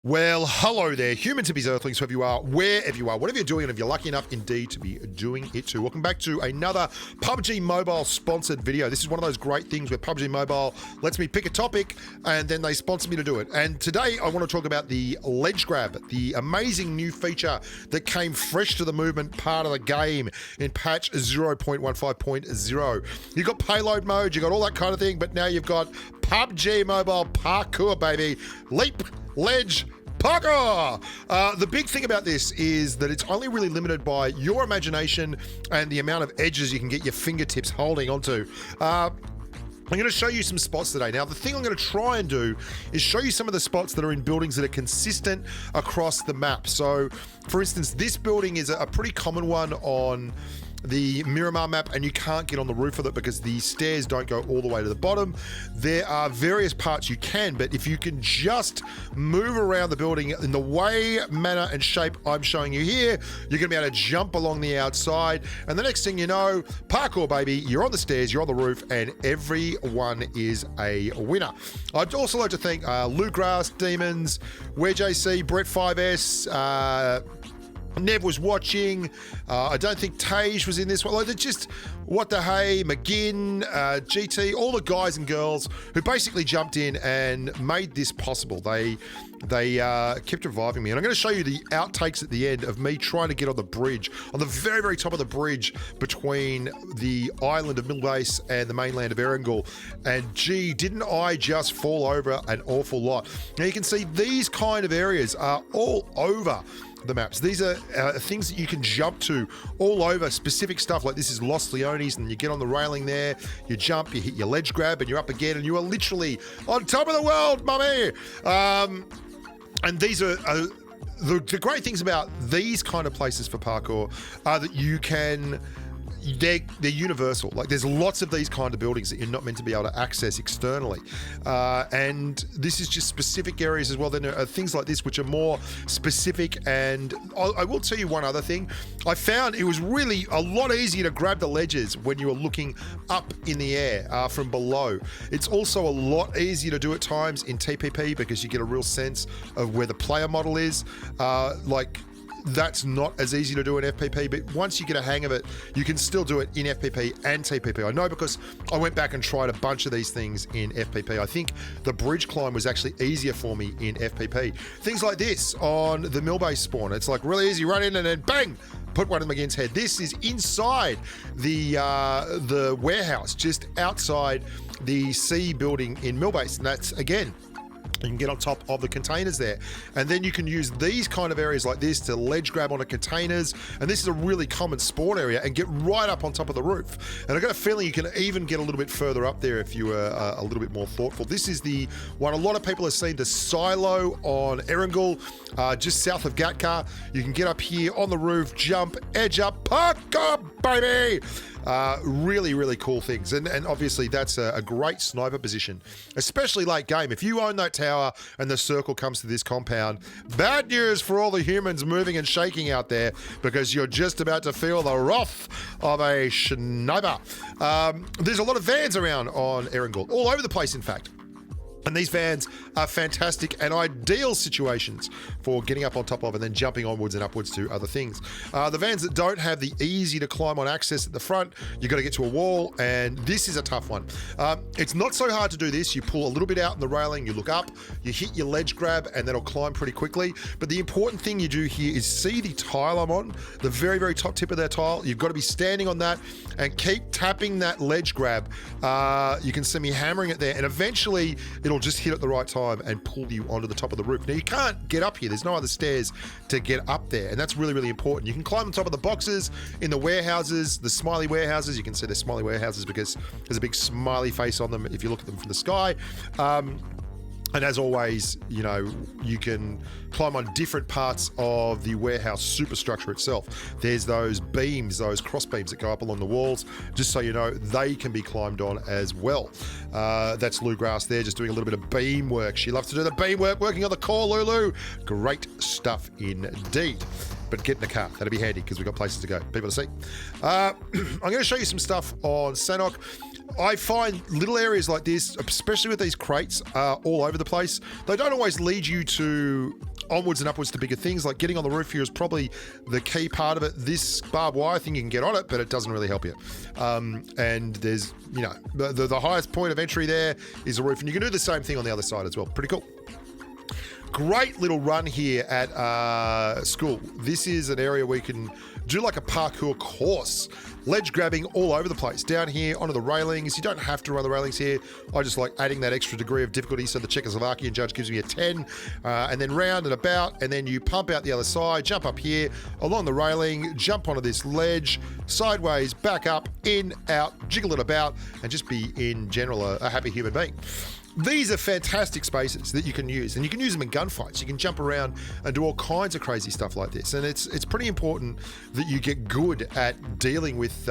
Well, hello there, humans, hippies, earthlings, whoever you are, wherever you are, whatever you're doing, and if you're lucky enough indeed to be doing it too. Welcome back to another PUBG Mobile sponsored video. This is one of those great things where PUBG Mobile lets me pick a topic and then they sponsor me to do it. And today I want to talk about the ledge grab, the amazing new feature that came fresh to the movement part of the game in patch 0.15.0. You've got payload mode, you've got all that kind of thing, but now you've got PUBG Mobile parkour, baby. Leap, ledge, parkour! The big thing about this is that it's only really limited by your imagination and the amount of edges you can get your fingertips holding onto. I'm going to show you some spots today. Now, the thing I'm going to try and do is show you some of the spots that are in buildings that are consistent across the map. So, for instance, this building is a pretty common one on the Miramar map, and you can't get on the roof of it because the stairs don't go all the way to the bottom. There are various parts you can, but if you can just move around the building in the way, manner, and shape I'm showing you here, you're gonna be able to jump along the outside, and the next thing you know, parkour, baby, you're on the stairs, you're on the roof, and everyone is a winner. I'd also like to thank Lou Grass, Demonz, Wedge AC, Brett 5S, Nev was watching. I don't think Tage was in this one. Like, they're just what the hey, McGinn, GT, all the guys and girls who basically jumped in and made this possible. They kept reviving me, and I'm going to show you the outtakes at the end of me trying to get on the bridge, on the very, very top of the bridge between the island of Millbase and the mainland of Erangel. And gee, didn't I just fall over an awful lot? Now you can see these kind of areas are all over the maps. These are things that you can jump to all over. Specific stuff like this is Los Leones, and you get on the railing there, you jump, you hit your ledge grab, and you're up again, and you are literally on top of the world, mummy. And these are the great things about these kind of places for parkour are that you can. They're universal. Like, there's lots of these kind of buildings that you're not meant to be able to access externally. And this is just specific areas as well. Then there are things like this which are more specific. And I will tell you one other thing. I found it was really a lot easier to grab the ledges when you were looking up in the air from below. It's also a lot easier to do at times in TPP because you get a real sense of where the player model is. That's not as easy to do in FPP, but once you get a hang of it, you can still do it in FPP and TPP. I know because I went back and tried a bunch of these things in FPP. I think the bridge climb was actually easier for me in FPP. Things like this on the Millbase spawn. It's like really easy, run in and then bang, put one in McGinn's head. This is inside the warehouse, just outside the C building in Millbase, and that's, again, you can get on top of the containers there. And then you can use these kind of areas like this to ledge grab onto containers. And this is a really common spawn area, and get right up on top of the roof. And I've got a feeling you can even get a little bit further up there if you were a little bit more thoughtful. This is the one a lot of people have seen, the silo on Erangel, just south of Gatkar. You can get up here on the roof, jump, edge up, parkour, baby! Really, really cool things. And obviously that's a great sniper position, especially late game. If you own that tower and the circle comes to this compound, bad news for all the humans moving and shaking out there, because you're just about to feel the wrath of a sniper. There's a lot of vans around on Erangel, all over the place, in fact. And these vans are fantastic and ideal situations for getting up on top of and then jumping onwards and upwards to other things. The vans that don't have the easy to climb on access at the front, you've got to get to a wall, and this is a tough one. It's not so hard to do this. You pull a little bit out in the railing, you look up, you hit your ledge grab, and that'll climb pretty quickly. But the important thing you do here is see the tile I'm on, the very, very top tip of that tile. You've got to be standing on that and keep tapping that ledge grab. You can see me hammering it there, and eventually it'll just hit at the right time and pull you onto the top of the roof. Now, you can't get up here. There's no other stairs to get up there, and that's really, really important. You can climb on top of the boxes in the warehouses, the smiley warehouses. You can see they're smiley warehouses because there's a big smiley face on them if you look at them from the sky. And as always, you know, you can climb on different parts of the warehouse superstructure itself. There's those beams, those cross beams that go up along the walls. Just so you know, they can be climbed on as well. That's Lou Grass there, just doing a little bit of beam work. She loves to do the beam work, working on the core, Lulu. Great stuff indeed. But get in the car. That'll be handy because we've got places to go, people to see. I'm going to show you some stuff on Sanhok. I find little areas like this, especially with these crates all over the place, they don't always lead you to onwards and upwards to bigger things. Like getting on the roof here is probably the key part of it. This barbed wire thing, you can get on it, but it doesn't really help you. And there's, you know, the highest point of entry there is the roof, and you can do the same thing on the other side as well. Pretty cool. Great little run here at school. This is an area where you can do like a parkour course. Ledge grabbing all over the place. Down here onto the railings. You don't have to run the railings here. I just like adding that extra degree of difficulty so the Czechoslovakian judge gives me a 10. And then round and about, and then you pump out the other side, jump up here, along the railing, jump onto this ledge, sideways, back up, in, out, jiggle it about, and just be, in general, a happy human being. These are fantastic spaces that you can use, and you can use them in gunfights. You can jump around and do all kinds of crazy stuff like this, and it's pretty important that you get good at dealing with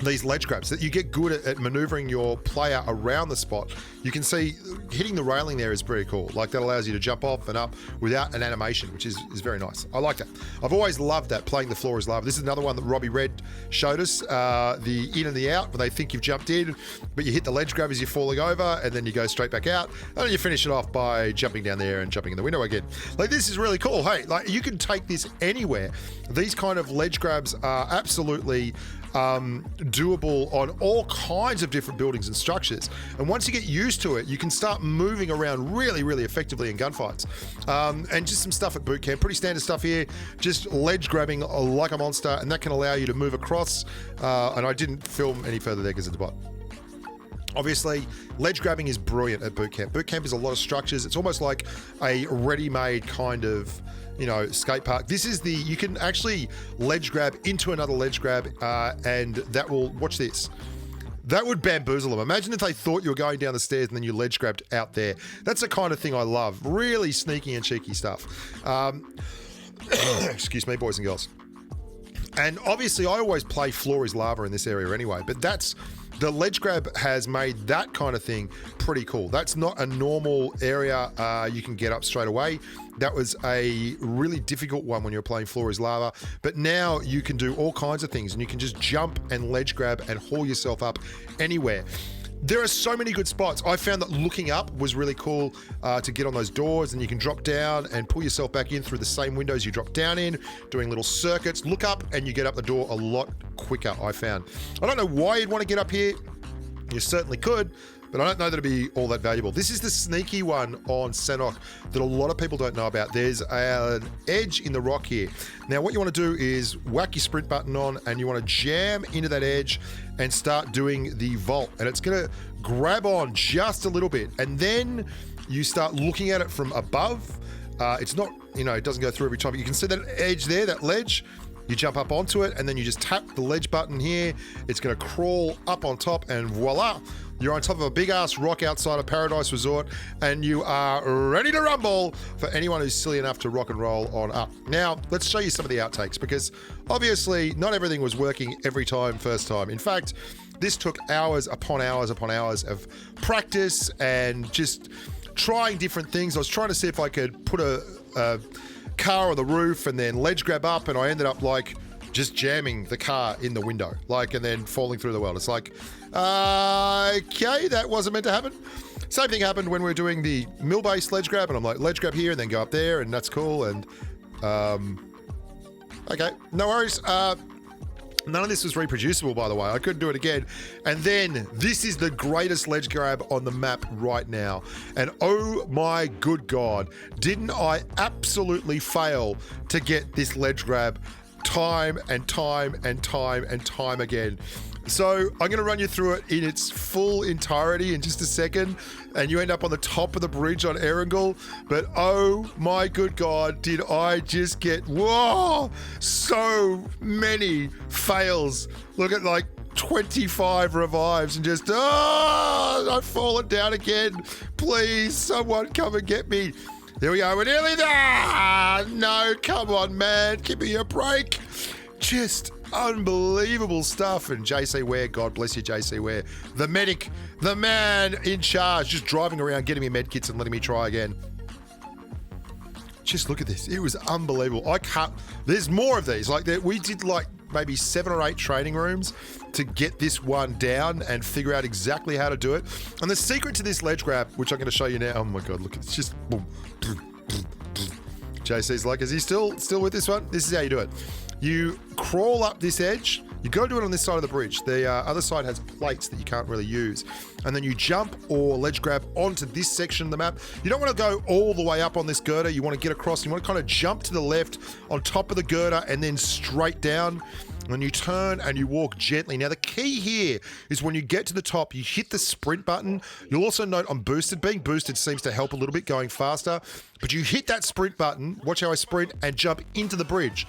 these ledge grabs, that you get good at maneuvering your player around the spot. You can see hitting the railing there is very cool. Like that allows you to jump off and up without an animation, which is very nice. I like that. I've always loved that, playing the floor is lava. This is another one that Robbie Red showed us, the in and the out, where they think you've jumped in, but you hit the ledge grab as you're falling over, and then you go straight back out, and then you finish it off by jumping down there and jumping in the window again. Like, this is really cool. Hey, like, you can take this anywhere. These kind of ledge grabs are absolutely doable on all kinds of different buildings and structures. And once you get used to it, you can start moving around really, really effectively in gunfights. And just some stuff at boot camp, pretty standard stuff here, just ledge grabbing like a monster, and that can allow you to move across. And I didn't film any further there because it's a bot. Obviously, ledge grabbing is brilliant at boot camp. Boot camp is a lot of structures. It's almost like a ready-made kind of, you know, skate park. This is you can actually ledge grab into another ledge grab, and that will, watch this. That would bamboozle them. Imagine if they thought you were going down the stairs and then you ledge grabbed out there. That's the kind of thing I love. Really sneaky and cheeky stuff. Excuse me, boys and girls. And obviously, I always play floor is lava in this area anyway, but the ledge grab has made that kind of thing pretty cool. That's not a normal area you can get up straight away. That was a really difficult one when you're playing floor is lava, but now you can do all kinds of things, and you can just jump and ledge grab and haul yourself up anywhere. There are so many good spots. I found that looking up was really cool to get on those doors, and you can drop down and pull yourself back in through the same windows you drop down in, doing little circuits. Look up and you get up the door a lot quicker, I found. I don't know why you'd want to get up here. You certainly could, but I don't know that it'd be all that valuable. This is the sneaky one on sanhok that a lot of people don't know about. There's an edge in the rock here. Now, what you want to do is whack your sprint button on, and you want to jam into that edge and start doing the vault. And it's going to grab on just a little bit, and then you start looking at it from above. It's not, you know, it doesn't go through every time. But you can see that edge there, that ledge. You jump up onto it, and then you just tap the ledge button here. It's going to crawl up on top, and voila, you're on top of a big-ass rock outside of Paradise Resort, and you are ready to rumble for anyone who's silly enough to rock and roll on up. Now, let's show you some of the outtakes, because obviously not everything was working every time, first time. In fact, this took hours upon hours upon hours of practice and just trying different things. I was trying to see if I could put a car on the roof and then ledge grab up, and I ended up like just jamming the car in the window, like, and then falling through the world. It's like, okay, that wasn't meant to happen. Same thing happened when we were doing the mill-based ledge grab, and I'm like, ledge grab here and then go up there, and that's cool. And okay, no worries. None of this was reproducible, by the way. I couldn't do it again. And then this is the greatest ledge grab on the map right now. And oh my good God, didn't I absolutely fail to get this ledge grab time and time and time and time again. So I'm going to run you through it in its full entirety in just a second, and you end up on the top of the bridge on Erangel. But oh my good God, did I just get, whoa, so many fails. Look at like 25 revives and just, I've fallen down again. Please, someone come and get me. There we go, we're nearly there. No, come on, man, give me a break. Just unbelievable stuff. And JC Ware, God bless you, JC Ware, the medic, the man in charge, just driving around getting me med kits and letting me try again. Just look at this. It was unbelievable. I can't, there's more of these. Like, we did like maybe 7 or 8 training rooms to get this one down and figure out exactly how to do it. And the secret to this ledge grab, which I'm going to show you now, oh my God, look, it's just boom, boom, boom, boom. JC's like, is he still with this one? This is how you do it. You crawl up this edge. You got to do it on this side of the bridge. The other side has plates that you can't really use. And then you jump or ledge grab onto this section of the map. You don't want to go all the way up on this girder. You want to get across. You want to kind of jump to the left on top of the girder and then straight down. And you turn and you walk gently. Now, the key here is when you get to the top, you hit the sprint button. You'll also note I'm boosted. Being boosted seems to help a little bit going faster. But you hit that sprint button, watch how I sprint, and jump into the bridge.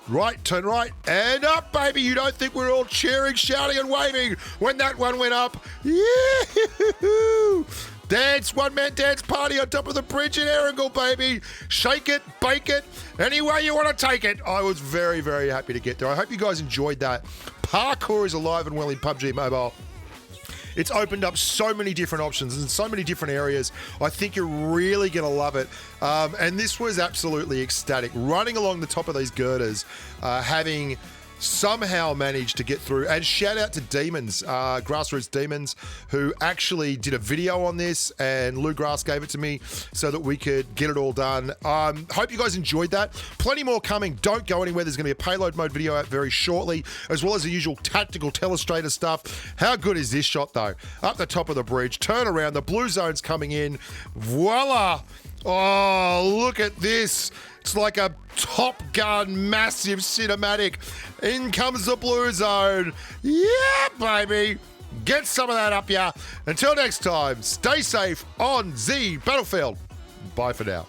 Right, turn right, and up, baby. You don't think we're all cheering, shouting, and waving when that one went up? Yeah! Dance, one-man dance party on top of the bridge in Erangel, baby. Shake it, bake it, any way you want to take it. I was very, very happy to get there. I hope you guys enjoyed that. Parkour is alive and well in PUBG Mobile. It's opened up so many different options in so many different areas. I think you're really going to love it. And this was absolutely ecstatic. Running along the top of these girders, having somehow managed to get through. And shout out to Demonz, Grassroots Demonz, who actually did a video on this, and Lou Grass gave it to me so that we could get it all done. Hope you guys enjoyed that. Plenty more coming. Don't go anywhere. There's going to be a payload mode video out very shortly, as well as the usual tactical telestrator stuff. How good is this shot, though? Up the top of the bridge, turn around, the blue zone's coming in. Voila! Oh, look at this. It's like a Top Gun massive cinematic. In comes the blue zone. Yeah, baby. Get some of that up ya. Until next time, stay safe on the battlefield. Bye for now.